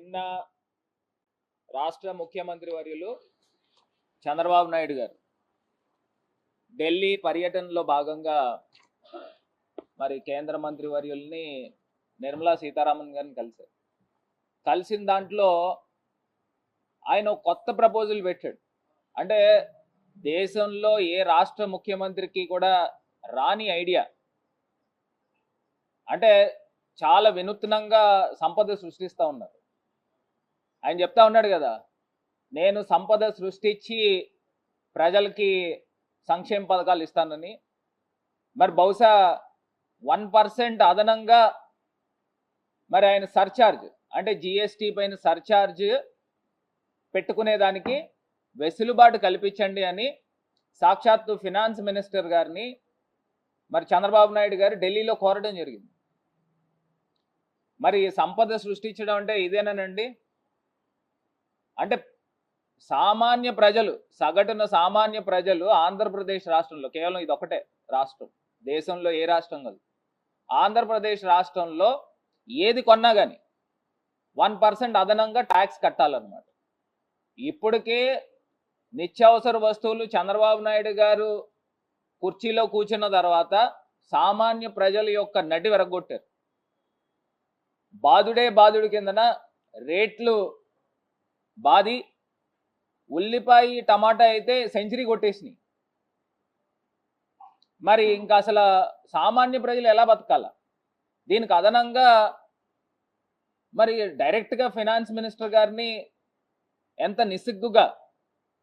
నిన్న రాష్ట్ర ముఖ్యమంత్రి వర్యులు చంద్రబాబు నాయుడు గారు ఢిల్లీ పర్యటనలో భాగంగా మరి కేంద్ర మంత్రి వర్యుల్ని నిర్మలా సీతారామన్ గారిని కలిసిన దాంట్లో ఆయన కొత్త ప్రపోజల్ పెట్టాడు. అంటే దేశంలో ఏ రాష్ట్ర ముఖ్యమంత్రికి కూడా రాని ఐడియా, అంటే చాలా వినూత్నంగా సంపద సృష్టిస్తూ ఉన్నారు. ఆయన చెప్తా ఉన్నాడు కదా, నేను సంపద సృష్టించి ప్రజలకి సంక్షేమ పథకాలు ఇస్తానని. మరి బహుశా 1% అదనంగా మరి ఆయన సర్చార్జ్, అంటే జిఎస్టీ పైన సర్చార్జ్ పెట్టుకునేదానికి వెసులుబాటు కల్పించండి అని సాక్షాత్తు ఫినాన్స్ మినిస్టర్ గారిని మరి చంద్రబాబు నాయుడు గారు ఢిల్లీలో కోరడం జరిగింది. మరి సంపద సృష్టించడం అంటే ఇదేనండి. అంటే సామాన్య ప్రజలు, సగటున సామాన్య ప్రజలు ఆంధ్రప్రదేశ్ రాష్ట్రంలో, కేవలం ఇది ఒకటే రాష్ట్రం, దేశంలో ఏ రాష్ట్రం కాదు, ఆంధ్రప్రదేశ్ రాష్ట్రంలో ఏది కొన్నా కానీ 1% అదనంగా ట్యాక్స్ కట్టాలన్నమాట. ఇప్పటికే నిత్యావసర వస్తువులు చంద్రబాబు నాయుడు గారు కుర్చీలో కూర్చున్న తర్వాత సామాన్య ప్రజల యొక్క నడి విరగొట్టారు. బాదుడే బాదుడు కిందన రేట్లు బాది, ఉల్లిపాయ టమాటా అయితే సెంచరీ కొట్టేసినాయి. మరి ఇంకా అసలు సామాన్య ప్రజలు ఎలా బతకాల? దీనికి అదనంగా మరి డైరెక్ట్గా ఫైనాన్స్ మినిస్టర్ గారిని ఎంత నిస్సిగ్గుగా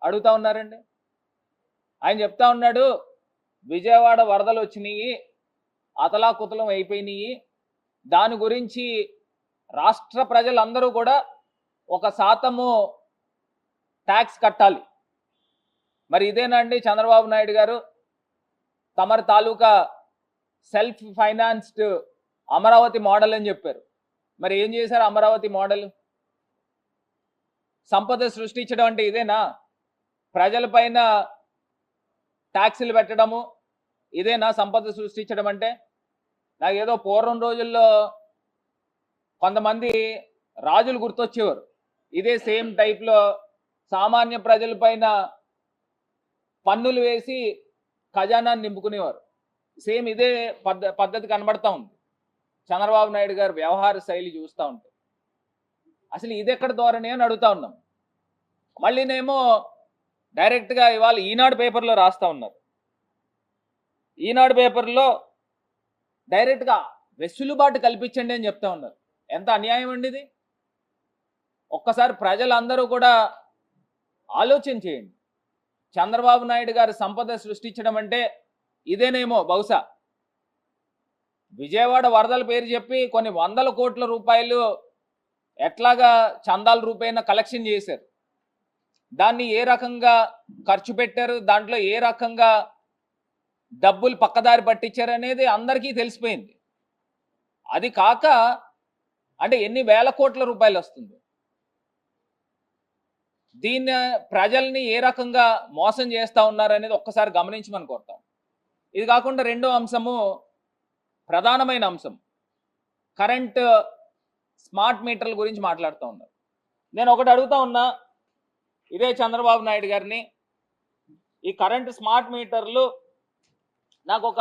అడుగుతా ఉన్నారండి. ఆయన చెప్తా ఉన్నాడు, విజయవాడ వరదలు వచ్చినాయి, అతలాకుతలం అయిపోయినాయి, దాని గురించి రాష్ట్ర ప్రజలందరూ కూడా 1% ట్యాక్స్ కట్టాలి. మరి ఇదేనండి చంద్రబాబు నాయుడు గారు తమరి తాలూకా సెల్ఫ్ ఫైనాన్స్డ్ అమరావతి మోడల్ అని చెప్పారు. మరి ఏం చేశారు అమరావతి మోడల్? సంపద సృష్టించడం అంటే ఇదేనా? ప్రజలపైన ట్యాక్సులు పెట్టడము ఇదేనా సంపద సృష్టించడం అంటే? నాకు ఏదో పూర్వం రోజుల్లో కొంతమంది రాజులు గుర్తొచ్చేవారు. ఇదే సేమ్ టైప్లో సామాన్య ప్రజలపైన పన్నులు వేసి ఖజానాన్ని నింపుకునేవారు. సేమ్ ఇదే పద్ధతి కనబడతా ఉంది చంద్రబాబు నాయుడు గారు వ్యవహార శైలి చూస్తూ ఉంటే. అసలు ఇది ఎక్కడ ధోరణి అని అడుగుతా ఉన్నాం. మళ్ళీనేమో డైరెక్ట్గా ఇవాళ ఈనాడు పేపర్లో రాస్తూ ఉన్నారు. ఈనాడు పేపర్లో డైరెక్ట్గా వెసులుబాటు కల్పించండి అని చెప్తా ఉన్నారు. ఎంత అన్యాయం అండి ఇది! ఒక్కసారి ప్రజలందరూ కూడా ఆలోచన చేయండి. చంద్రబాబు నాయుడు గారు సంపద సృష్టించడం అంటే ఇదేనేమో బహుశా. విజయవాడ వరదల పేరు చెప్పి కొన్ని 100 కోట్ల రూపాయలు ఎట్లాగా చందాల రూపేణ కలెక్షన్ చేశారు, దాన్ని ఏ రకంగా ఖర్చు పెట్టారు, దాంట్లో ఏ రకంగా డబ్బులు పక్కదారి పట్టించారు అనేది అందరికీ తెలిసిపోయింది. అది కాక అంటే ఎన్ని వేల కోట్ల రూపాయలు వస్తుంది. దీన్ని ప్రజల్ని ఏ రకంగా మోసం చేస్తూ ఉన్నారు అనేది ఒక్కసారి గమనించమని కోరుతాం. ఇది కాకుండా రెండో అంశము, ప్రధానమైన అంశం, కరెంట్ స్మార్ట్ మీటర్ల గురించి మాట్లాడుతూ ఉన్నారు. నేను ఒకటి అడుగుతా ఉన్నా ఇదే చంద్రబాబు నాయుడు గారిని, ఈ కరెంట్ స్మార్ట్ మీటర్లు నాకు ఒక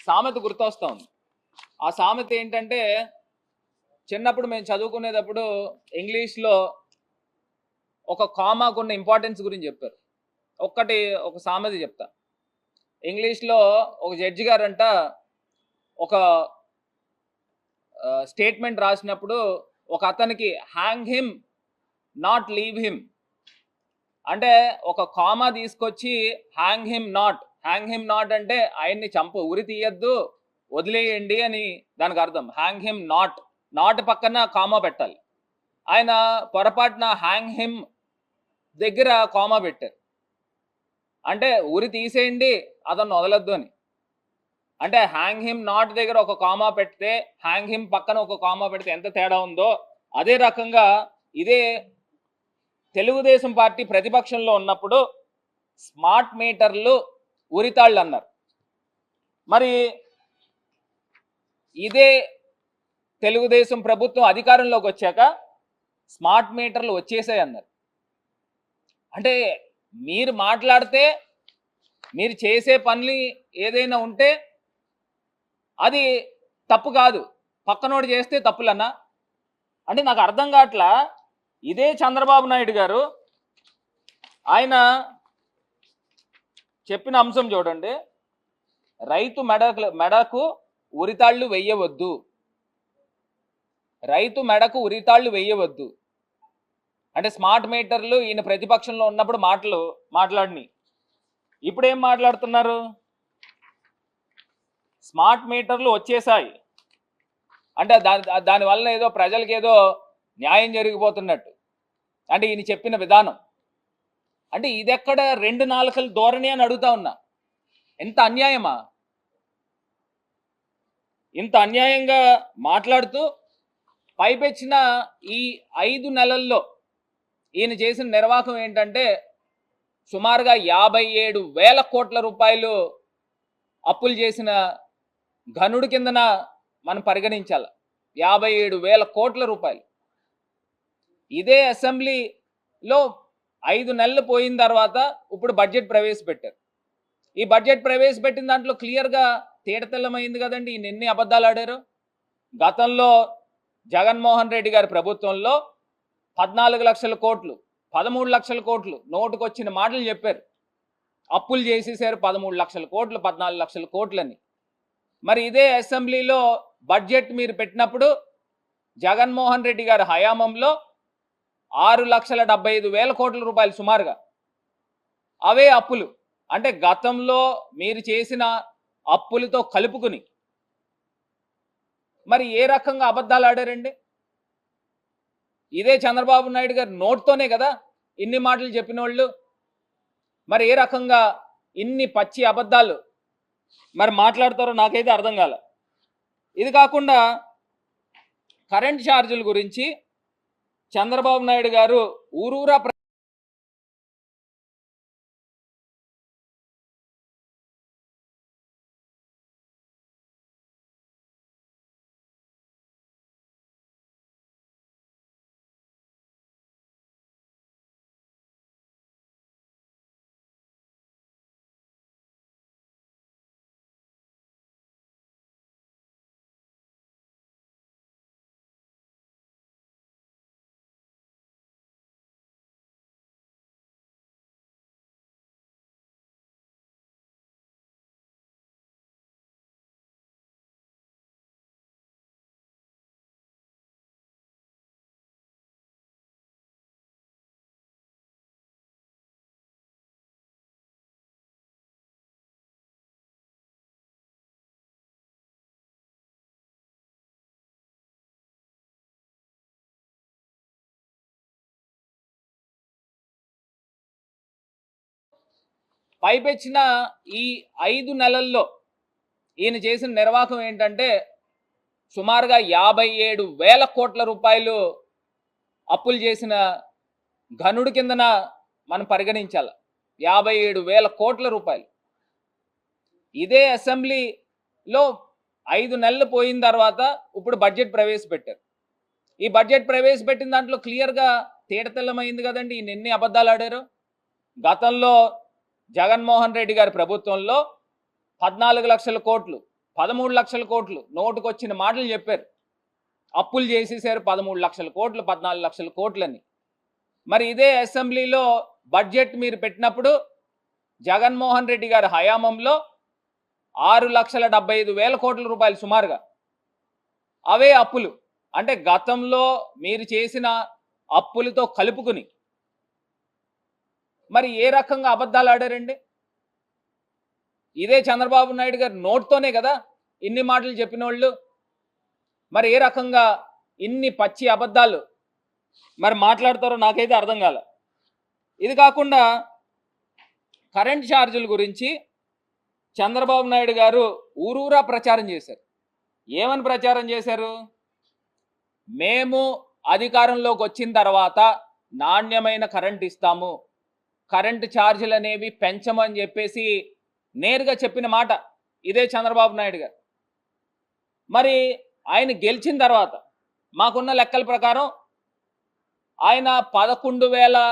సామెత గుర్తొస్తూ ఉంది. ఆ సామెత ఏంటంటే, చిన్నప్పుడు మేము చదువుకునేటప్పుడు ఇంగ్లీష్లో ఒక కామాకున్న ఇంపార్టెన్స్ గురించి చెప్పారు. ఒక సామెత చెప్తా. ఇంగ్లీష్లో ఒక జడ్జి గారంట ఒక స్టేట్మెంట్ రాసినప్పుడు ఒక అతనికి hang him not leave him, అంటే ఒక కామా తీసుకొచ్చి హ్యాంగ్ హిమ్ నాట్ అంటే ఆయన్ని ఉరి తీయద్దు, వదిలేయండి అని దానికి అర్థం. హ్యాంగ్ హిమ్ నాట్ పక్కన కామా పెట్టాలి. ఆయన పొరపాటున హ్యాంగ్ హిమ్ దగ్గర కామా పెట్టారు. అంటే ఉరి తీసేయండి, అతను వదలొద్దు అని. అంటే హ్యాంగ్ హిమ్ నాట్ దగ్గర ఒక కామా పెడితే, హ్యాంగ్ హిమ్ పక్కన ఒక కామా పెడితే ఎంత తేడా ఉందో, అదే రకంగా ఇదే తెలుగుదేశం పార్టీ ప్రతిపక్షంలో ఉన్నప్పుడు స్మార్ట్ మీటర్లు ఉరితాళ్ళు అన్నారు. మరి ఇదే తెలుగుదేశం ప్రభుత్వం అధికారంలోకి వచ్చాక స్మార్ట్ మీటర్లు వచ్చేసాయి అన్నారు. అంటే మీరు మాట్లాడితే మీరు చేసే పనులు ఏదైనా ఉంటే అది తప్పు కాదు, పక్కనోడు చేస్తే తప్పులన్నా. అంటే నాకు అర్థం కావట్లా. ఇదే చంద్రబాబు నాయుడు గారు ఆయన చెప్పిన అంశం చూడండి, రైతు మెడకు ఉరితాళ్లు వెయ్యవద్దు, రైతు మెడకు ఉరితాళ్లు వెయ్యవద్దు. అంటే స్మార్ట్ మీటర్లు ఈయన ప్రతిపక్షంలో ఉన్నప్పుడు మాట్లాడిని, ఇప్పుడు ఏం మాట్లాడుతున్నారు? స్మార్ట్ మీటర్లు వచ్చేసాయి అంటే దానివల్ల ఏదో ప్రజలకి ఏదో న్యాయం జరిగిపోతున్నట్టు. అంటే ఈయన చెప్పిన విధానం అంటే ఇదెక్కడ రెండు నాలుకల ధోరణి అని అడుగుతా ఉన్నా. ఎంత అన్యాయమా? ఇంత అన్యాయంగా మాట్లాడుతూ పైపెచ్చిన ఈ 5 నెలల్లో ఈయన చేసిన నిర్వాహకం ఏంటంటే సుమారుగా 57,000 కోట్ల రూపాయలు అప్పులు చేసిన ఘనుడి కిందన మనం పరిగణించాలి. 57,000 కోట్ల రూపాయలు. ఇదే అసెంబ్లీలో 5 నెలలు పోయిన తర్వాత ఇప్పుడు బడ్జెట్ ప్రవేశపెట్టారు. ఈ బడ్జెట్ ప్రవేశపెట్టిన దాంట్లో క్లియర్గా తేటతెల్లమైంది కదండి ఈయన ఎన్ని అబద్ధాలు ఆడారు. గతంలో జగన్మోహన్ రెడ్డి గారి ప్రభుత్వంలో 14 లక్షల కోట్లు 13 లక్షల కోట్లు నోటుకొచ్చిన మాటలు చెప్పారు. అప్పులు చేసేసారు 13 లక్షల కోట్లు 14 లక్షల కోట్లని. మరి ఇదే అసెంబ్లీలో బడ్జెట్ మీరు పెట్టినప్పుడు జగన్మోహన్ రెడ్డి గారి హయాంలో 6,75,000 కోట్ల రూపాయలు సుమారుగా అవే అప్పులు. అంటే గతంలో మీరు చేసిన అప్పులతో కలుపుకుని మరి ఏ రకంగా అబద్ధాలు ఆడారండి? ఇదే చంద్రబాబు నాయుడు గారు నోట్తోనే కదా ఇన్ని మాటలు చెప్పిన వాళ్ళు. మరి ఏ రకంగా ఇన్ని పచ్చి అబద్ధాలు మరి మాట్లాడతారో నాకైతే అర్థం కాల. ఇది కాకుండా కరెంట్ ఛార్జీల గురించి చంద్రబాబు నాయుడు గారు ఊరూరా పైపెచ్చిన ఈ 5 నెలల్లో ఈయన చేసిన నిర్వాహకం ఏంటంటే సుమారుగా 57,000 కోట్ల రూపాయలు అప్పులు చేసిన ఘనుడి కిందన మనం పరిగణించాలి. 57,000 కోట్ల రూపాయలు. ఇదే అసెంబ్లీలో 5 నెలలు పోయిన తర్వాత ఇప్పుడు బడ్జెట్ ప్రవేశపెట్టారు. ఈ బడ్జెట్ ప్రవేశపెట్టిన దాంట్లో క్లియర్గా తేటతెల్లమైంది కదండి ఈయన ఎన్ని అబద్ధాలు ఆడారు. గతంలో జగన్మోహన్ రెడ్డి గారి ప్రభుత్వంలో 14 లక్షల కోట్లు 13 లక్షల కోట్లు నోటుకొచ్చిన మాటలు చెప్పారు. అప్పులు చేసేసారు 13 లక్షల కోట్లు 14 లక్షల కోట్లని. మరి ఇదే అసెంబ్లీలో బడ్జెట్ మీరు పెట్టినప్పుడు జగన్మోహన్ రెడ్డి గారి హయాంలో 6,75,000 కోట్ల రూపాయలు సుమారుగా అవే అప్పులు. అంటే గతంలో మీరు చేసిన అప్పులతో కలుపుకుని మరి ఏ రకంగా అబద్ధాలు ఆడారండి? ఇదే చంద్రబాబు నాయుడు గారు నోట్తోనే కదా ఇన్ని మాటలు చెప్పిన వాళ్ళు. మరి ఏ రకంగా ఇన్ని పచ్చి అబద్ధాలు మరి మాట్లాడతారో నాకైతే అర్థం కాల. ఇది కాకుండా కరెంట్ ఛార్జీల గురించి చంద్రబాబు నాయుడు గారు ఊరూరా ప్రచారం చేశారు. ఏమని ప్రచారం చేశారు? మేము అధికారంలోకి వచ్చిన తర్వాత నాణ్యమైన కరెంట్ ఇస్తాము, కరెంటు ఛార్జీలు అనేవి పెంచమని చెప్పేసి నేరుగా చెప్పిన మాట ఇదే చంద్రబాబు నాయుడు గారు. మరి ఆయన గెలిచిన తర్వాత మాకున్న లెక్కల ప్రకారం ఆయన 11,000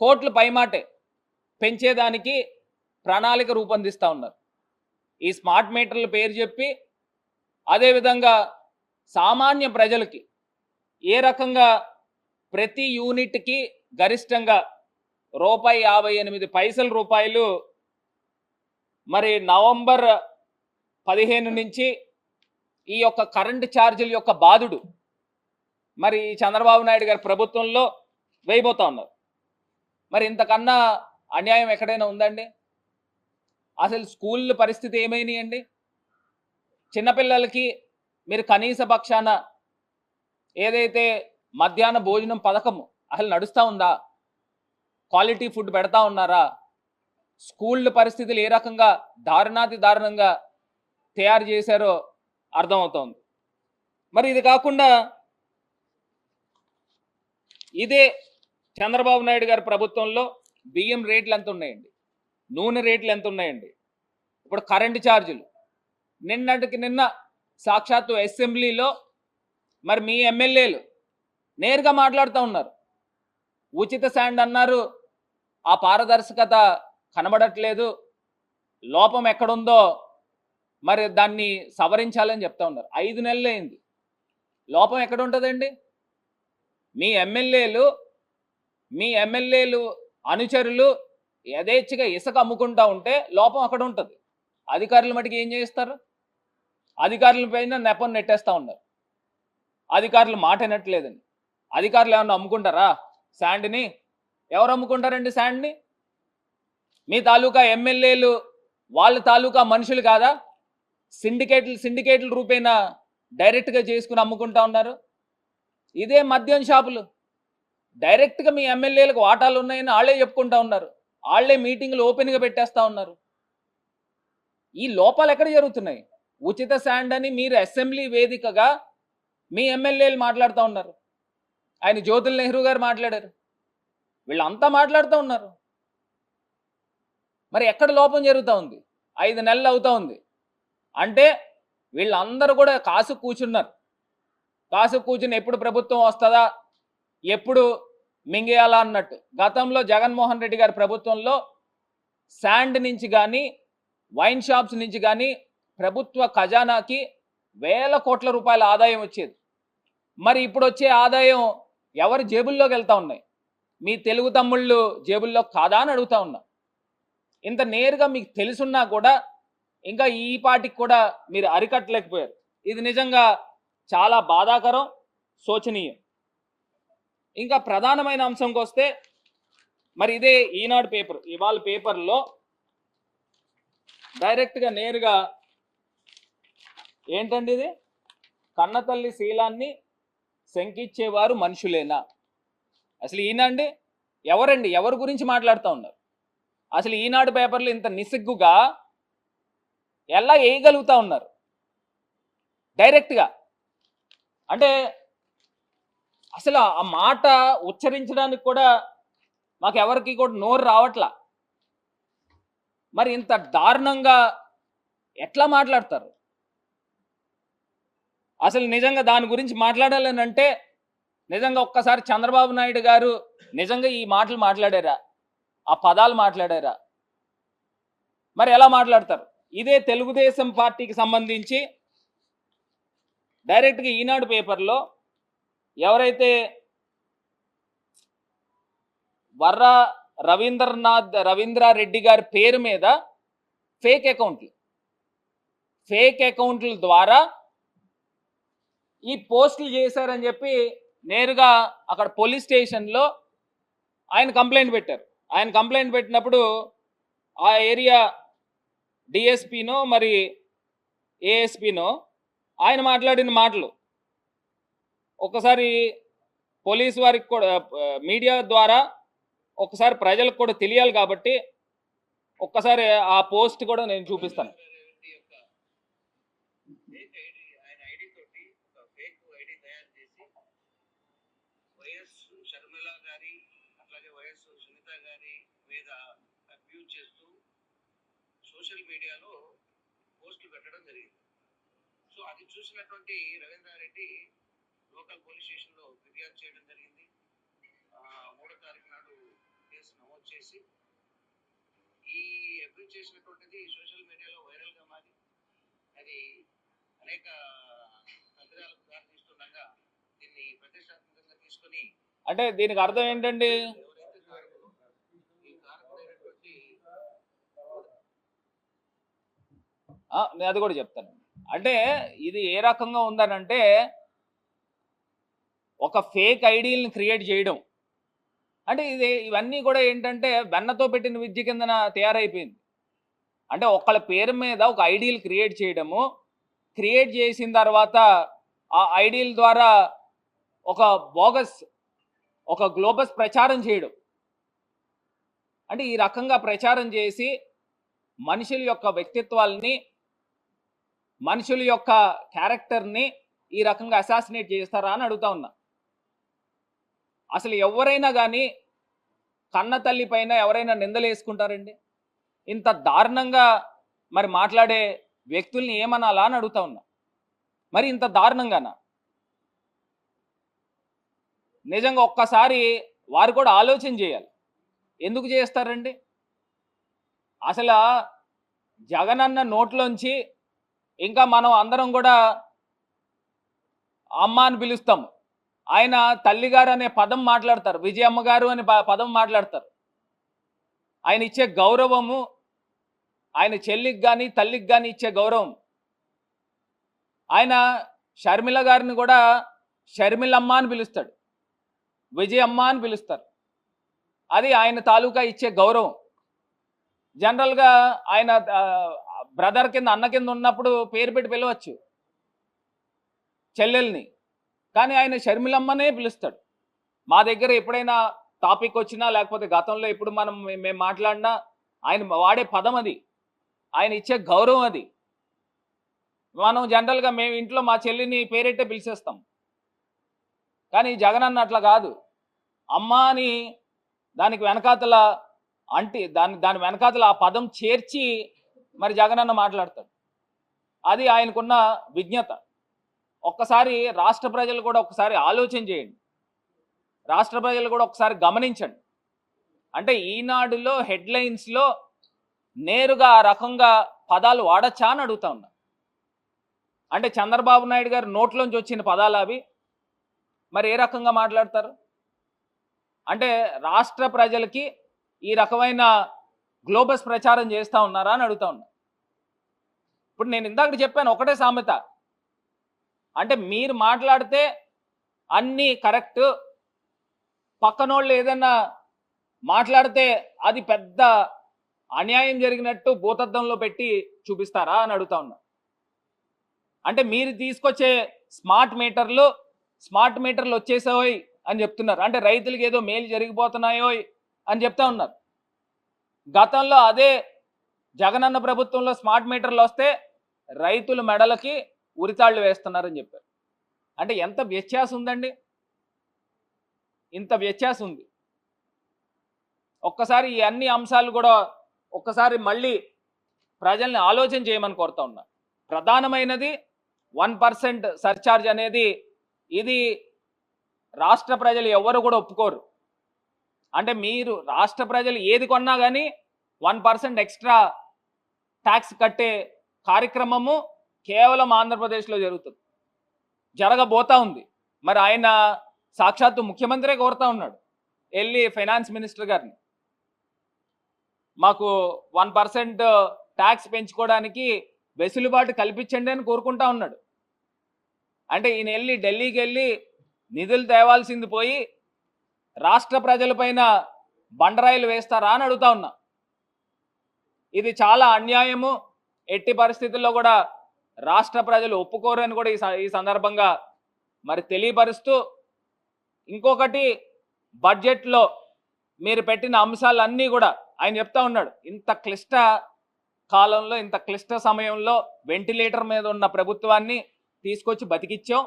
కోట్ల పైమాటే పెంచేదానికి ప్రణాళిక రూపొందిస్తూ ఉన్నారు. ఈ స్మార్ట్ మీటర్ల పేరు చెప్పి అదేవిధంగా సామాన్య ప్రజలకి ఏ రకంగా ప్రతి యూనిట్కి గరిష్టంగా రూపాయి మరి నవంబర్ 15 నుంచి ఈ యొక్క కరెంటు ఛార్జీల యొక్క బాధుడు మరి చంద్రబాబు నాయుడు గారి ప్రభుత్వంలో వేయబోతా ఉన్నారు. మరి ఇంతకన్నా అన్యాయం ఎక్కడైనా ఉందండి? అసలు స్కూళ్ళ పరిస్థితి ఏమైనాయండి? చిన్నపిల్లలకి మీరు కనీస పక్షాన ఏదైతే మధ్యాహ్న భోజనం పథకం అసలు నడుస్తూ ఉందా? క్వాలిటీ ఫుడ్ పెడతా ఉన్నారా? స్కూళ్ళ పరిస్థితులు ఏ రకంగా దారుణాతి దారుణంగా తయారు చేశారో అర్థమవుతోంది. మరి ఇది కాకుండా ఇదే చంద్రబాబు నాయుడు గారి ప్రభుత్వంలో బియ్యం రేట్లు ఎంత ఉన్నాయండి, నూనె రేట్లు ఎంత ఉన్నాయండి, ఇప్పుడు కరెంటు ఛార్జీలు. నిన్నటికి నిన్న సాక్షాత్తు అసెంబ్లీలో మరి మీ ఎమ్మెల్యేలు నేరుగా మాట్లాడుతూ ఉన్నారు. ఉచిత శాండ్ అన్నారు, ఆ పారదర్శకత కనబడట్లేదు, లోపం ఎక్కడుందో మరి దాన్ని సవరించాలని చెప్తా ఉన్నారు. 5 నెలలు అయింది, లోపం ఎక్కడ ఉంటుందండి? మీ ఎమ్మెల్యేలు అనుచరులు యథేచ్ఛగా ఇసుక అమ్ముకుంటా ఉంటే లోపం అక్కడ ఉంటుంది. అధికారుల మటుకు ఏం చేస్తారు? అధికారుల పైన నెపం నెట్టేస్తూ ఉన్నారు. అధికారులు మాట వినట్లేదని. అధికారులు ఏమన్నా అమ్ముకుంటారా శాండ్ని? ఎవరు అమ్ముకుంటారండి శాండ్ని? మీ తాలూకా ఎమ్మెల్యేలు వాళ్ళ తాలూకా మనుషులు కాదా? సిండికేట్ల రూపేణా డైరెక్ట్గా చేసుకుని అమ్ముకుంటా ఉన్నారు. ఇదే మద్యం షాపులు డైరెక్ట్గా మీ ఎమ్మెల్యేలకు వాటాలు ఉన్నాయని వాళ్ళే చెప్పుకుంటా ఉన్నారు. వాళ్ళే మీటింగ్లు ఓపెన్గా పెట్టేస్తూ ఉన్నారు. ఈ లోపాలు ఎక్కడ జరుగుతున్నాయి? ఉచిత శాండ్ అని మీరు అసెంబ్లీ వేదికగా మీ ఎమ్మెల్యేలు మాట్లాడుతూ ఉన్నారు. ఆయన జ్యోతుల్ నెహ్రూ గారు మాట్లాడారు, వీళ్ళంతా మాట్లాడుతూ ఉన్నారు. మరి ఎక్కడ లోపం జరుగుతూ ఉంది? 5 నెలలు అవుతూ ఉంది అంటే వీళ్ళందరూ కూడా కాసు కూర్చున్నారు. కాసు కూర్చుని ఎప్పుడు ప్రభుత్వం వస్తుందా, ఎప్పుడు మింగేయాలా అన్నట్టు. గతంలో జగన్మోహన్ రెడ్డి గారి ప్రభుత్వంలో శాండ్ నుంచి కానీ వైన్ షాప్స్ నుంచి కానీ ప్రభుత్వ ఖజానాకి వేల కోట్ల రూపాయల ఆదాయం వచ్చేది. మరి ఇప్పుడు వచ్చే ఆదాయం ఎవరి జేబుల్లోకి వెళ్తూ ఉన్నాయి? మీ తెలుగు తమ్ముళ్ళు జేబుల్లో కాదా అని అడుగుతా ఉన్నా. ఇంత నేరుగా మీకు తెలుసున్నా కూడా ఇంకా ఈ పాటికి కూడా మీరు అరికట్టలేకపోయారు. ఇది నిజంగా చాలా బాధాకరం, శోచనీయం. ఇంకా ప్రధానమైన అంశంకి వస్తే మరి ఇదే ఈనాడు పేపర్, ఇవాళ పేపర్లో డైరెక్ట్గా నేరుగా ఏంటండి ఇది? కన్నతల్లి శీలాన్ని శంకించేవారు మనుషులేనా? అసలు ఈనాండి ఎవరండి? ఎవరి గురించి మాట్లాడుతూ ఉన్నారు? అసలు ఈనాడు పేపర్లు ఇంత నిస్సిగ్గుగా ఎలా వేయగలుగుతూ ఉన్నారు డైరెక్ట్గా? అంటే అసలు ఆ మాట ఉచ్చరించడానికి కూడా మాకు ఎవరికి కూడా నోరు రావట్లా. మరి ఇంత దారుణంగా ఎట్లా మాట్లాడతారు? అసలు నిజంగా దాని గురించి మాట్లాడాలని అంటే నిజంగా ఒక్కసారి చంద్రబాబు నాయుడు గారు నిజంగా ఈ మాటలు మాట్లాడారా, ఆ పదాలు మాట్లాడారా? మరి ఎలా మాట్లాడతారు? ఇదే తెలుగుదేశం పార్టీకి సంబంధించి డైరెక్ట్గా ఈనాడు పేపర్లో ఎవరైతే వర్రా రవీంద్రారెడ్డి గారి పేరు మీద ఫేక్ అకౌంట్ల ద్వారా ఈ పోస్టులు చేశారని చెప్పి నేరుగా అక్కడ పోలీస్ స్టేషన్లో ఆయన కంప్లైంట్ పెట్టారు. ఆయన కంప్లైంట్ పెట్టినప్పుడు ఆ ఏరియా డిఎస్పీనో మరి ఏఎస్పీనో ఆయన మాట్లాడిన మాటలు ఒక్కసారి పోలీసు వారికి కూడా మీడియా ద్వారా ఒక్కసారి ప్రజలకు కూడా తెలియాలి కాబట్టి ఒక్కసారి ఆ పోస్ట్ కూడా నేను చూపిస్తాను. షర్మిల గారి అట్లాగే వైఎస్ సునీత గారి మీద అబ్యూజ్ చేస్తూ సోషల్ మీడియాలో పోస్టులు పెట్టడం జరిగింది. సో అది చూసినటువంటి రవీంద్రారెడ్డి లోకల్ పోలీస్ స్టేషన్లో ఫిర్యాదు చేయడం జరిగింది. చేసి ఈ అబ్యూజ్ చేసినటువంటిది సోషల్ మీడియాలో వైరల్గా మారి అది అనేక తంత్రాలకు దారితీస్తుండగా దీన్ని ప్రతిష్టాత్మకంగా తీసుకొని అంటే దీనికి అర్థం ఏంటండి? ఎవరైతే కారకులు ఈ కారకుడైనటువంటి నేను అది కూడా చెప్తాను. అంటే ఇది ఏ రకంగా ఉందనంటే ఒక ఫేక్ ఐడీని క్రియేట్ చేయడం. అంటే ఇవన్నీ కూడా ఏంటంటే వెన్నతో పెట్టిన విద్య కిందన తయారైపోయింది. అంటే ఒకళ్ళ పేరు మీద ఒక ఐడీలు క్రియేట్ చేయడము, క్రియేట్ చేసిన తర్వాత ఆ ఐడీల ద్వారా ఒక బోగస్ ఒక గ్లోబస్ ప్రచారం చేయడం. అంటే ఈ రకంగా ప్రచారం చేసి మనుషుల యొక్క వ్యక్తిత్వాలని, మనుషుల యొక్క క్యారెక్టర్ని ఈ రకంగా అసాసినేట్ చేస్తారా అని అడుగుతా ఉన్నా. అసలు ఎవరైనా కానీ కన్న తల్లి పైన ఎవరైనా నిందలు వేసుకుంటారండి? ఇంత దారుణంగా మరి మాట్లాడే వ్యక్తుల్ని ఏమనాలా అని అడుగుతా ఉన్నా. మరి ఇంత దారుణంగానా? నిజంగా ఒక్కసారి వారు కూడా ఆలోచన చేయాలి. ఎందుకు చేస్తారండి? అసలు జగనన్న నోట్లోంచి ఇంకా మనం అందరం కూడా అమ్మ అని పిలుస్తాము. ఆయన తల్లిగారు అనే పదం మాట్లాడతారు, విజయమ్మ గారు అనే పదం మాట్లాడతారు. ఆయన ఇచ్చే గౌరవము, ఆయన చెల్లికి కానీ తల్లికి కానీ ఇచ్చే గౌరవం. ఆయన షర్మిల గారిని కూడా షర్మిలమ్మ అని పిలుస్తాడు, విజయమ్మ అని పిలుస్తారు. అది ఆయన తాలూకా ఇచ్చే గౌరవం. జనరల్గా ఆయన బ్రదర్ కింద, అన్న కింద ఉన్నప్పుడు పేరు పెట్టి పిలవచ్చు చెల్లెల్ని, కానీ ఆయన షర్మిలమ్మనే పిలుస్తాడు. మా దగ్గర ఎప్పుడైనా టాపిక్ వచ్చినా లేకపోతే గతంలో ఎప్పుడు మేము మాట్లాడినా ఆయన వాడే పదం అది, ఆయన ఇచ్చే గౌరవం అది. మనం జనరల్గా మేము ఇంట్లో మా చెల్లిని పేరెట్టే పిలిచేస్తాం, కానీ జగనన్న అట్లా కాదు. అమ్మ అని దానికి వెనకాతల దాని వెనకాతల ఆ పదం చేర్చి మరి జగనన్న మాట్లాడతాడు. అది ఆయనకున్న విజ్ఞత. ఒక్కసారి రాష్ట్ర ప్రజలు కూడా ఒకసారి ఆలోచన చేయండి, రాష్ట్ర ప్రజలు కూడా ఒకసారి గమనించండి. అంటే ఈనాడులో హెడ్లైన్స్లో నేరుగా ఆ రకంగా పదాలు వాడచ్చా అని అడుగుతా ఉన్నా. అంటే చంద్రబాబు నాయుడు గారు నోట్లోంచి వచ్చిన పదాలు అవి మరి ఏ రకంగా మాట్లాడతారు? అంటే రాష్ట్ర ప్రజలకి ఈ రకమైన గ్లోబస్ ప్రచారం చేస్తూ ఉన్నారా అని అడుగుతా ఉన్నా. ఇప్పుడు నేను ఇందాక చెప్పాను ఒకటే సామెత, అంటే మీరు మాట్లాడితే అన్నీ కరెక్ట్, పక్కనోళ్ళు ఏదన్నా మాట్లాడితే అది పెద్ద అన్యాయం జరిగినట్టు భూతద్దంలో పెట్టి చూపిస్తారా అని అడుగుతా ఉన్నా. అంటే మీరు తీసుకొచ్చే స్మార్ట్ మీటర్లు వచ్చేసాయి అని చెప్తున్నారు. అంటే రైతులకు ఏదో మేలు జరిగిపోతున్నాయో అని చెప్తా ఉన్నారు. గతంలో అదే జగనన్న ప్రభుత్వంలో స్మార్ట్ మీటర్లు వస్తే రైతుల మెడలకి ఉరితాళ్ళు వేస్తున్నారని చెప్పారు. అంటే ఎంత వ్యత్యాసం ఉందండి, ఇంత వ్యత్యాసం ఉంది. ఒక్కసారి ఈ అన్ని అంశాలు కూడా ఒక్కసారి మళ్ళీ ప్రజల్ని ఆలోచన చేయమని కోరుతా ఉన్నా. ప్రధానమైనది 1% సర్ఛార్జ్ అనేది, ఇది రాష్ట్ర ప్రజలు ఎవరు కూడా ఒప్పుకోరు. అంటే మీరు రాష్ట్ర ప్రజలు ఏది కొన్నా కానీ 1% ఎక్స్ట్రా ట్యాక్స్ కట్టే కార్యక్రమము కేవలం ఆంధ్రప్రదేశ్లో జరగబోతా ఉంది. మరి ఆయన సాక్షాత్తు ముఖ్యమంత్రే కోరుతా ఉన్నాడు, వెళ్ళి ఫైనాన్స్ మినిస్టర్ గారిని మాకు 1% ట్యాక్స్ పెంచుకోవడానికి వెసులుబాటు కల్పించండి అని కోరుకుంటా ఉన్నాడు. అంటే ఈయన వెళ్ళి ఢిల్లీకి వెళ్ళి నిధులు తేవాల్సింది పోయి రాష్ట్ర ప్రజలపైన బండరాయిలు వేస్తారా అని అడుగుతా ఉన్నా. ఇది చాలా అన్యాయము, ఎట్టి పరిస్థితుల్లో కూడా రాష్ట్ర ప్రజలు ఒప్పుకోరు అని కూడా ఈ సందర్భంగా మరి తెలియపరుస్తూ, ఇంకొకటి బడ్జెట్లో మీరు పెట్టిన అంశాలన్నీ కూడా ఆయన చెప్తా ఉన్నాడు, ఇంత క్లిష్ట కాలంలో, ఇంత క్లిష్ట సమయంలో వెంటిలేటర్ మీద ఉన్న ప్రభుత్వాన్ని తీసుకొచ్చి బతికిచ్చాం.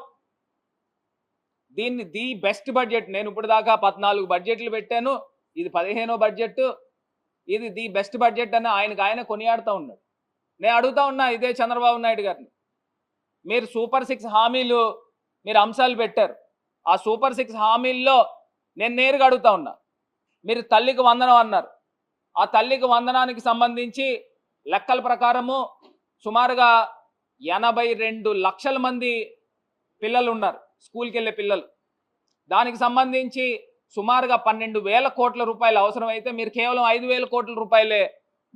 దీన్ని ది బెస్ట్ బడ్జెట్, నేను ఇప్పుడు దాకా 14 బడ్జెట్లు పెట్టాను, ఇది 15వ బడ్జెట్, ఇది ది బెస్ట్ బడ్జెట్ అని ఆయన కొనియాడుతూ ఉన్నాడు. నేను అడుగుతా ఉన్నా ఇదే చంద్రబాబు నాయుడు గారిని, మీరు సూపర్ 6 హామీలు మీరు అంశాలు పెట్టారు. ఆ సూపర్ 6 హామీల్లో నేను నేరుగా అడుగుతా ఉన్నా, మీరు తల్లికి వందనం అన్నారు, ఆ తల్లికి వందనానికి సంబంధించి లెక్కల ప్రకారము సుమారుగా 82 లక్షల మంది పిల్లలు ఉన్నారు, స్కూల్కి వెళ్ళే పిల్లలు. దానికి సంబంధించి సుమారుగా 12,000 కోట్ల రూపాయలు అవసరమైతే మీరు కేవలం 5,000 కోట్ల రూపాయలే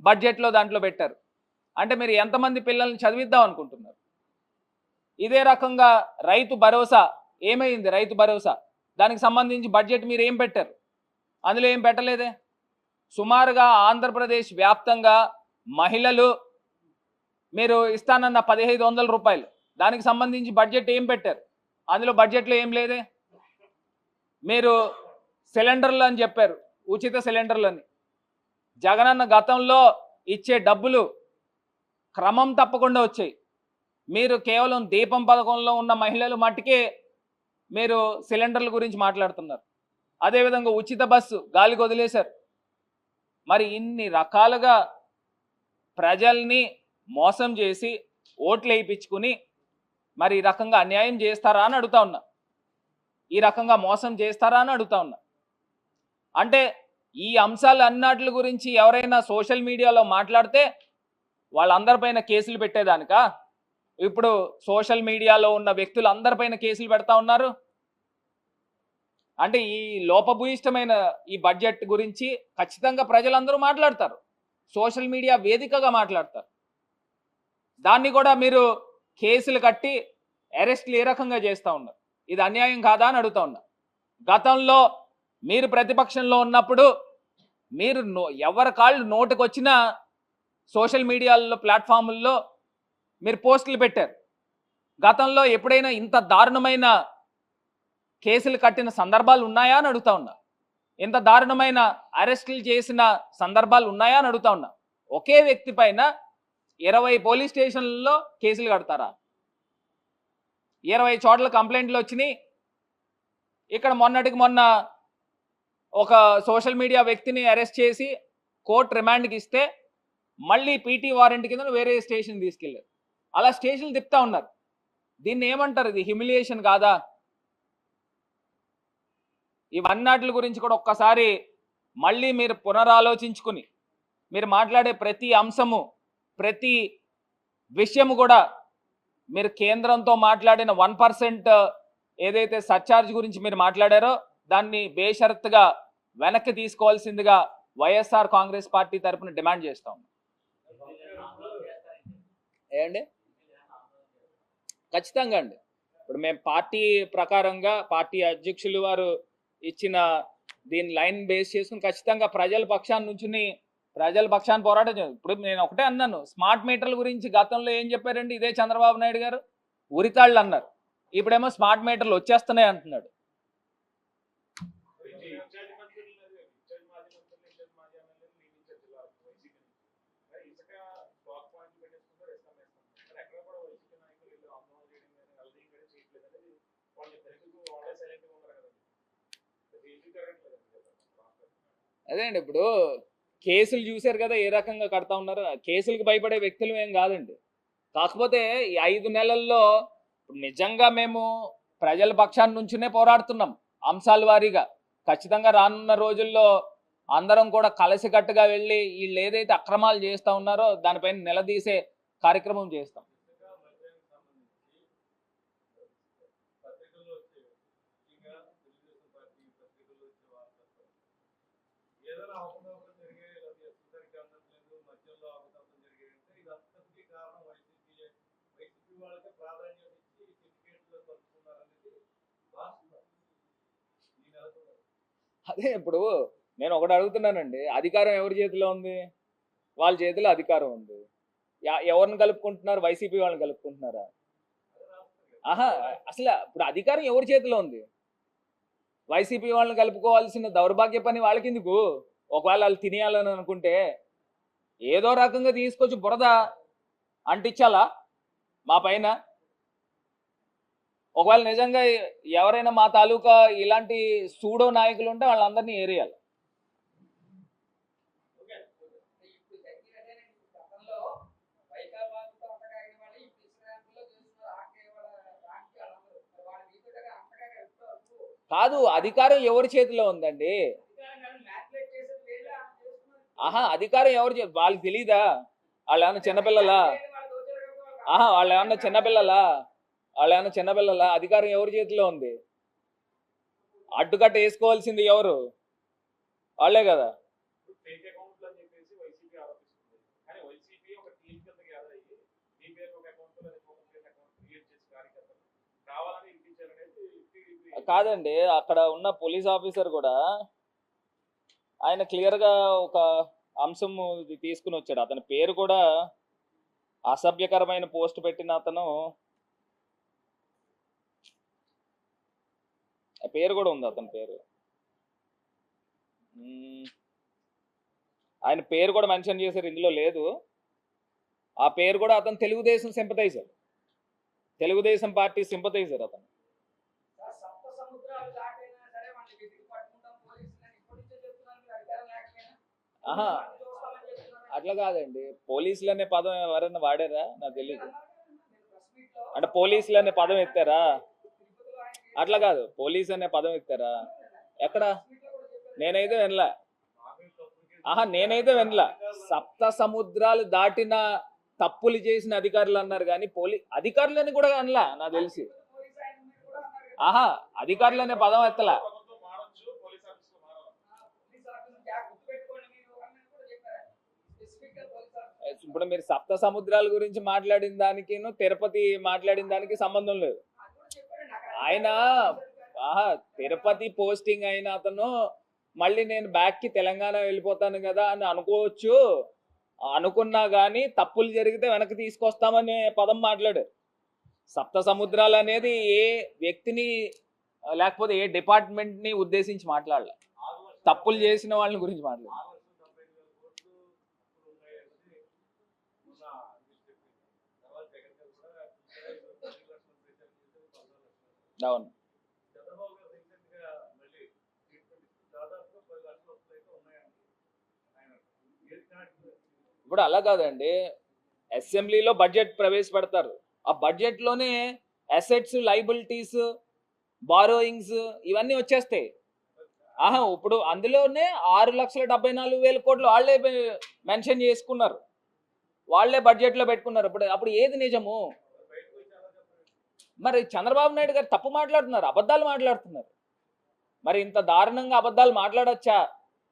బడ్జెట్లో దాంట్లో పెట్టారు. అంటే మీరు ఎంతమంది పిల్లల్ని చదివిద్దాం అనుకుంటున్నారు? ఇదే రకంగా రైతు భరోసా ఏమైంది? రైతు భరోసా దానికి సంబంధించి బడ్జెట్ మీరు ఏం పెట్టారు? అందులో ఏం పెట్టలేదే. సుమారుగా ఆంధ్రప్రదేశ్ వ్యాప్తంగా మహిళలు మీరు ఇస్తానన్న 1,500 రూపాయలు, దానికి సంబంధించి బడ్జెట్ ఏం పెట్టారు? అందులో బడ్జెట్లో ఏం లేదే. మీరు సిలిండర్లు అని చెప్పారు, ఉచిత సిలిండర్లు అని. జగనన్న గతంలో ఇచ్చే డబ్బులు క్రమం తప్పకుండా వచ్చాయి. మీరు కేవలం దీపం పథకంలో ఉన్న మహిళలు మట్టుకే మీరు సిలిండర్ల గురించి మాట్లాడుతున్నారు. అదేవిధంగా ఉచిత బస్సు గాలికి వదిలేశారు. మరి ఇన్ని రకాలుగా ప్రజల్ని మోసం చేసి ఓట్లు వేయించుకుని మరి ఈ రకంగా అన్యాయం చేస్తారా అని అడుగుతా ఉన్నా. ఈ రకంగా మోసం చేస్తారా అని అడుగుతా ఉన్నా. అంటే ఈ అంశాలు అన్నిటి గురించి ఎవరైనా సోషల్ మీడియాలో మాట్లాడితే వాళ్ళందరిపైన కేసులు పెట్టేదానికా? ఇప్పుడు సోషల్ మీడియాలో ఉన్న వ్యక్తులు అందరిపైన కేసులు పెడతా ఉన్నారు. అంటే ఈ లోపభూయిష్టమైన ఈ బడ్జెట్ గురించి ఖచ్చితంగా ప్రజలందరూ మాట్లాడతారు, సోషల్ మీడియా వేదికగా మాట్లాడతారు. దాన్ని కూడా మీరు కేసులు కట్టి అరెస్టులు ఏ రకంగా చేస్తూ ఉన్నారు? ఇది అన్యాయం కాదా అని అడుగుతా ఉన్నా. గతంలో మీరు ప్రతిపక్షంలో ఉన్నప్పుడు మీరు ఎవరి కాళ్ళు నోటికి వచ్చినా సోషల్ మీడియాలో ప్లాట్ఫామ్ల్లో మీరు పోస్టులు పెట్టారు. గతంలో ఎప్పుడైనా ఇంత దారుణమైన కేసులు కట్టిన సందర్భాలు ఉన్నాయా అని అడుగుతా ఉన్నా. ఇంత దారుణమైన అరెస్టులు చేసిన సందర్భాలు ఉన్నాయా అని అడుగుతా ఉన్నా. ఒకే వ్యక్తి పైన 20 పోలీస్ స్టేషన్లలో కేసులు కడతారా? 20 చోట్ల కంప్లైంట్లు వచ్చినాయి. ఇక్కడ మొన్నటికి మొన్న ఒక సోషల్ మీడియా వ్యక్తిని అరెస్ట్ చేసి కోర్టు రిమాండ్కి ఇస్తే మళ్ళీ పీటీ వారెంట్ కింద వేరే స్టేషన్ తీసుకెళ్లారు. అలా స్టేషన్లు తిప్పుతా ఉన్నారు. దీన్ని ఏమంటారు? ఇది హ్యూమిలియేషన్ కాదా? ఇవన్నిటి గురించి కూడా ఒక్కసారి మళ్ళీ మీరు పునరాలోచించుకుని మీరు మాట్లాడే ప్రతి అంశము, ప్రతి విషయము కూడా మీరు కేంద్రంతో మాట్లాడిన 1% ఏదైతే సర్చార్జ్ గురించి మీరు మాట్లాడారో దాన్ని బేషరతుగా వెనక్కి తీసుకోవాల్సిందిగా వైఎస్ఆర్ కాంగ్రెస్ పార్టీ తరఫున డిమాండ్ చేస్తా ఉన్నాం. ఏండి? ఖచ్చితంగా అండి. ఇప్పుడు మేము పార్టీ ప్రకారంగా పార్టీ అధ్యక్షులు వారు ఇచ్చిన దీని లైన్ బేస్ చేసుకుని ఖచ్చితంగా ప్రజల పక్షాన్ని నుంచి ప్రజల పక్షాన్ని పోరాటం చేయాలి. ఇప్పుడు నేను ఒకటే అన్నాను, స్మార్ట్ మీటర్ల గురించి గతంలో ఏం చెప్పారండి ఇదే చంద్రబాబు నాయుడు గారు? ఉరితాళ్ళు అన్నారు. ఇప్పుడేమో స్మార్ట్ మీటర్లు వచ్చేస్తున్నాయి అంటున్నాడు. అదే అండి, ఇప్పుడు కేసులు చూశారు కదా ఏ రకంగా కడతా ఉన్నారు. కేసులకు భయపడే వ్యక్తులు ఏం కాదండి. కాకపోతే ఈ 5 నెలల్లో నిజంగా మేము ప్రజల పక్షాన్ని నుంచినే పోరాడుతున్నాం అంశాల వారీగా. ఖచ్చితంగా రానున్న రోజుల్లో అందరం కూడా కలిసికట్టుగా వెళ్ళి వీళ్ళు ఏదైతే అక్రమాలు చేస్తూ ఉన్నారో దానిపైన నిలదీసే కార్యక్రమం చేస్తాం. అదే ఇప్పుడు నేను ఒకటి అడుగుతున్నానండి, అధికారం ఎవరి చేతిలో ఉంది? వాళ్ళ చేతిలో అధికారం ఉంది. ఎవరిని కలుపుకుంటున్నారు? వైసీపీ వాళ్ళని కలుపుకుంటున్నారా? ఆహా, అసలు ఇప్పుడు అధికారం ఎవరి చేతిలో ఉంది? వైసీపీ వాళ్ళని కలుపుకోవాల్సిన దౌర్భాగ్య పని వాళ్ళకి ఎందుకు? ఒకవేళ వాళ్ళు తినేయాలని అనుకుంటే ఏదో రకంగా తీసుకొచ్చి బురద అంటించాలా మా పైన? ఒకవేళ నిజంగా ఎవరైనా మా తాలూకా ఇలాంటి సూడో నాయకులు ఉంటే వాళ్ళందరినీ ఏరియాలి. కాదు, అధికారం ఎవరి చేతిలో ఉందండి? ఆహా అధికారం ఎవరు వాళ్ళకి తెలీదా? వాళ్ళు ఏమన్నా చిన్నపిల్లలా? ఆహా వాళ్ళు ఏమన్నా చిన్నపిల్లలా? అధికారం ఎవరి చేతిలో ఉంది? అడ్డుకట్ట వేసుకోవాల్సింది ఎవరు? వాళ్ళే కదా. ఫేక్ అకౌంట్లు అని చెప్పేసి వైసీపీ ఆరోపిస్తుంది. కానీ వైసీపీ ఒక టీం కింద గ్యాదర్ అయ్యి మీ పేరు ఒక అకౌంట్ లేదా ఇంకొక పేరు అకౌంట్ క్రియేట్ చేసి కార్యకర్తలు కావాలని ఇప్పించారనేది టీడీపీ. కాదండి, అక్కడ ఉన్న పోలీస్ ఆఫీసర్ కూడా ఆయన క్లియర్ గా ఒక అంశం తీసుకుని వచ్చాడు. అతని పేరు కూడా అసభ్యకరమైన పోస్ట్ పెట్టిన అతను పేరు కూడా ఉంది. అతని పేరు ఆయన పేరు కూడా మెన్షన్ చేశారు, ఇందులో లేదు. ఆ పేరు కూడా అతను Telugu Desam sympathiser, Telugu Desam party sympathiser అతను. ఆహా అట్లా కాదండి, పోలీసులు అనే పదం ఎవరైనా వాడారా? నాకు తెలియదు. అంటే పోలీసులు అనే పదం ఎత్తారా? అట్లా కాదు, పోలీస్ అనే పదం ఎత్తారా? ఎక్కడ? నేనైతే వినలా. నేనైతే వినలా. సప్త సముద్రాలు దాటిన తప్పులు చేసిన అధికారులు అన్నారు కానీ అధికారులని కూడా అనలా నాకు తెలిసి. అధికారులు అనే పదం ఎత్తలా. ఇప్పుడు మీరు సప్త సముద్రాల గురించి మాట్లాడిన దానికి తిరుపతి మాట్లాడిన దానికి సంబంధం లేదు. ఆయన తిరుపతి పోస్టింగ్ అయిన అతను మళ్ళీ నేను బ్యాక్ కి తెలంగాణ వెళ్ళిపోతాను కదా అని అనుకోవచ్చు. అనుకున్నా కానీ తప్పులు జరిగితే వెనక్కి తీసుకొస్తామనే పదం మాట్లాడారు. సప్త సముద్రాలు అనేది ఏ వ్యక్తిని లేకపోతే ఏ డిపార్ట్మెంట్ ని ఉద్దేశించి మాట్లాడలే, తప్పులు చేసిన వాళ్ళని గురించి మాట్లాడారు. అవును. ఇప్పుడు అలా కాదండి, అసెంబ్లీలో బడ్జెట్ ప్రవేశపెడతారు. ఆ బడ్జెట్ లోనే అసెట్స్, లైబిలిటీస్, బారోయింగ్స్ ఇవన్నీ వచ్చేస్తాయి. ఇప్పుడు అందులోనే 6,74,000 కోట్లు వాళ్ళే మెన్షన్ చేసుకున్నారు, వాళ్ళే బడ్జెట్ లో పెట్టుకున్నారు. అప్పుడు ఏది నిజము? మరి చంద్రబాబు నాయుడు గారు తప్పు మాట్లాడుతున్నారు, అబద్ధాలు మాట్లాడుతున్నారు. మరి ఇంత దారుణంగా అబద్ధాలు మాట్లాడచ్చా?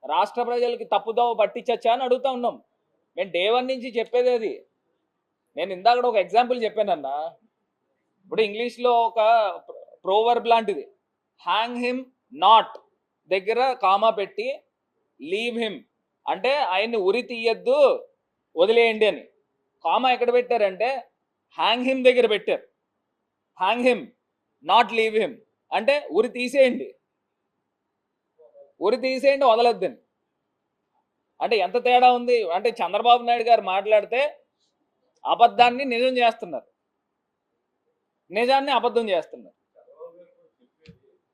రాష్ట్ర ప్రజలకి తప్పుదోవ పట్టించచ్చా అని అడుగుతా ఉన్నాం. నేను డే 1 నుంచి చెప్పేది అది. నేను ఇందాక ఒక ఎగ్జాంపుల్ చెప్పానన్నా. ఇప్పుడు ఇంగ్లీష్లో ఒక ప్రోవర్బ్ లాంటిది, హ్యాంగ్ హిమ్ నాట్ దగ్గర కామా పెట్టి లీవ్ హిమ్ అంటే ఆయన్ని ఉరి తీయద్దు, వదిలేయండి అని. కామా ఎక్కడ పెట్టారంటే హ్యాంగ్ హిమ్ దగ్గర పెట్టారు. Hang him not leave him అంటే ఉరి తీసేయండి, వదలొద్దని. అంటే ఎంత తేడా ఉంది? అంటే చంద్రబాబు నాయుడు గారు మాట్లాడితే అబద్ధాన్ని నిజం చేస్తున్నారు, నిజాన్ని అబద్ధం చేస్తున్నారు.